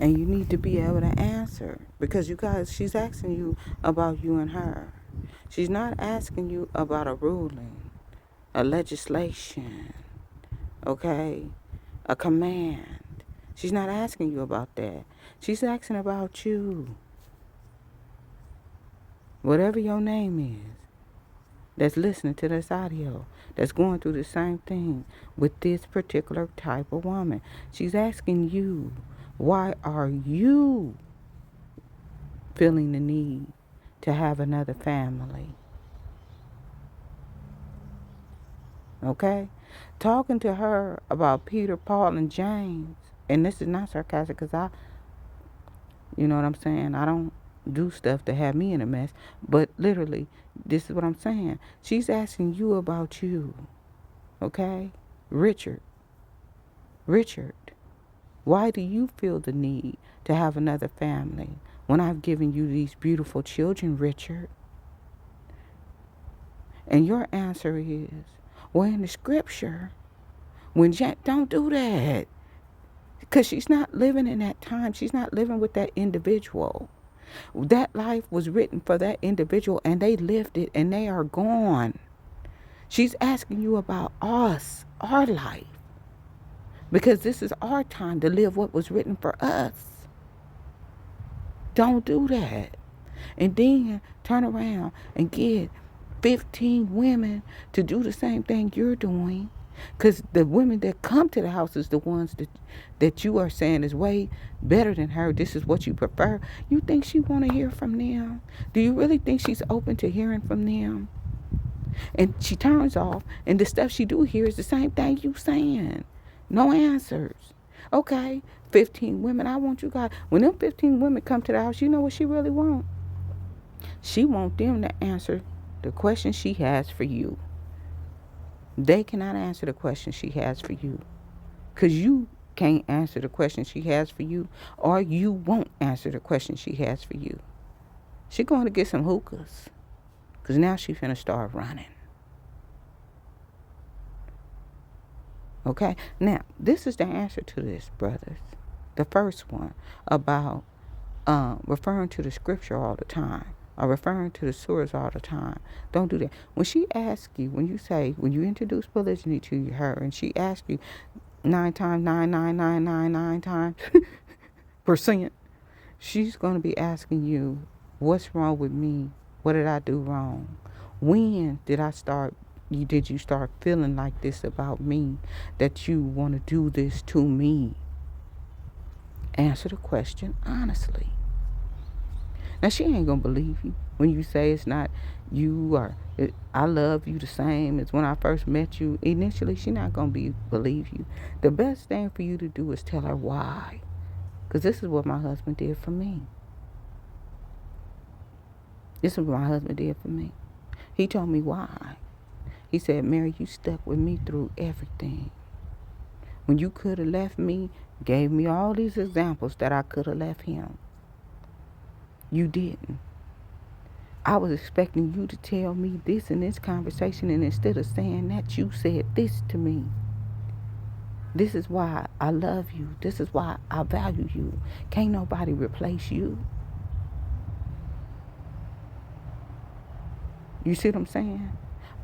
And you need to be able to answer. Because you guys, she's asking you about you and her. She's not asking you about a ruling, a legislation, okay? A command. She's not asking you about that. She's asking about you. Whatever your name is, that's listening to this audio, that's going through the same thing with this particular type of woman. She's asking you, why are you feeling the need to have another family? Okay? Talking to her about Peter, Paul, and James, and this is not sarcastic because you know what I'm saying? I don't do stuff to have me in a mess, but literally, this is what I'm saying. She's asking you about you. Okay? Richard, why do you feel the need to have another family when I've given you these beautiful children, Richard? And your answer is, well, in the scripture, when Jack, don't do that. Because she's not living in that time. She's not living with that individual. That life was written for that individual, and they lived it, and they are gone. She's asking you about us, our life. Because this is our time to live what was written for us. Don't do that. And then turn around and get 15 women to do the same thing you're doing. Because the women that come to the house is the ones that you are saying is way better than her. This is what you prefer. You think she want to hear from them? Do you really think she's open to hearing from them? And she turns off, and the stuff she do hear is the same thing you saying. No answers. Okay, 15 women. I want you guys. When them 15 women come to the house, you know what she really want? She want them to answer the question she has for you. They cannot answer the question she has for you. Because you can't answer the question she has for you, or you won't answer the question she has for you. She going to get some hookahs. Because now she finna start running. Okay? Now, this is the answer to this, brothers. The first one about referring to the scripture all the time, or referring to the surahs all the time. Don't do that. When she asks you, when you introduce polygyny to her, and she asks you 9 times 99999 times percent, she's going to be asking you, what's wrong with me? What did I do wrong? When did you start feeling like this about me, that you want to do this to me? Answer the question honestly. Now, she ain't going to believe you when you say it's not you, or I love you the same as when I first met you. Initially, she's not going to believe you. The best thing for you to do is tell her why. Because this is what my husband did for me. This is what my husband did for me. He told me why. He said, Mary, you stuck with me through everything. When you could have left me, gave me all these examples that I could have left him. You didn't. I was expecting you to tell me this in this conversation, and instead of saying that, you said this to me. This is why I love you. This is why I value you. Can't nobody replace you. You see what I'm saying?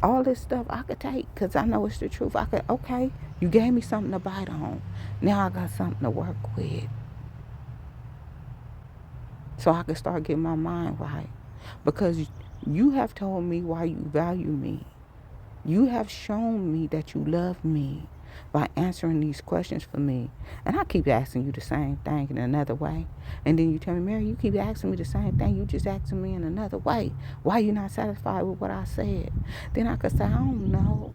All this stuff I could take because I know it's the truth. Okay, you gave me something to bite on. Now I got something to work with. So I can start getting my mind right. Because you have told me why you value me. You have shown me that you love me by answering these questions for me. And I keep asking you the same thing in another way. And then you tell me, Mary, you keep asking me the same thing. You just asking me in another way. Why you not satisfied with what I said? Then I could say, I don't know.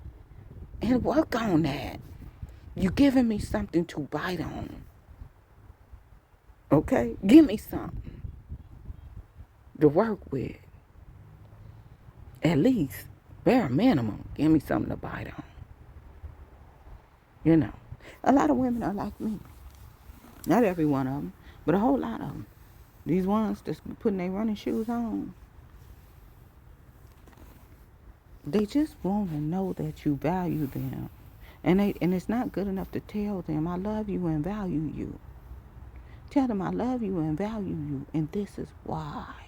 And work on that. You giving me something to bite on. Okay? Give me something to work with. At least, bare minimum, give me something to bite on. You know, a lot of women are like me. Not every one of them, but a whole lot of them. These ones that's putting their running shoes on, they just want to know that you value them. And it's not good enough to tell them, I love you and value you. Tell them I love you and value you, and this is why.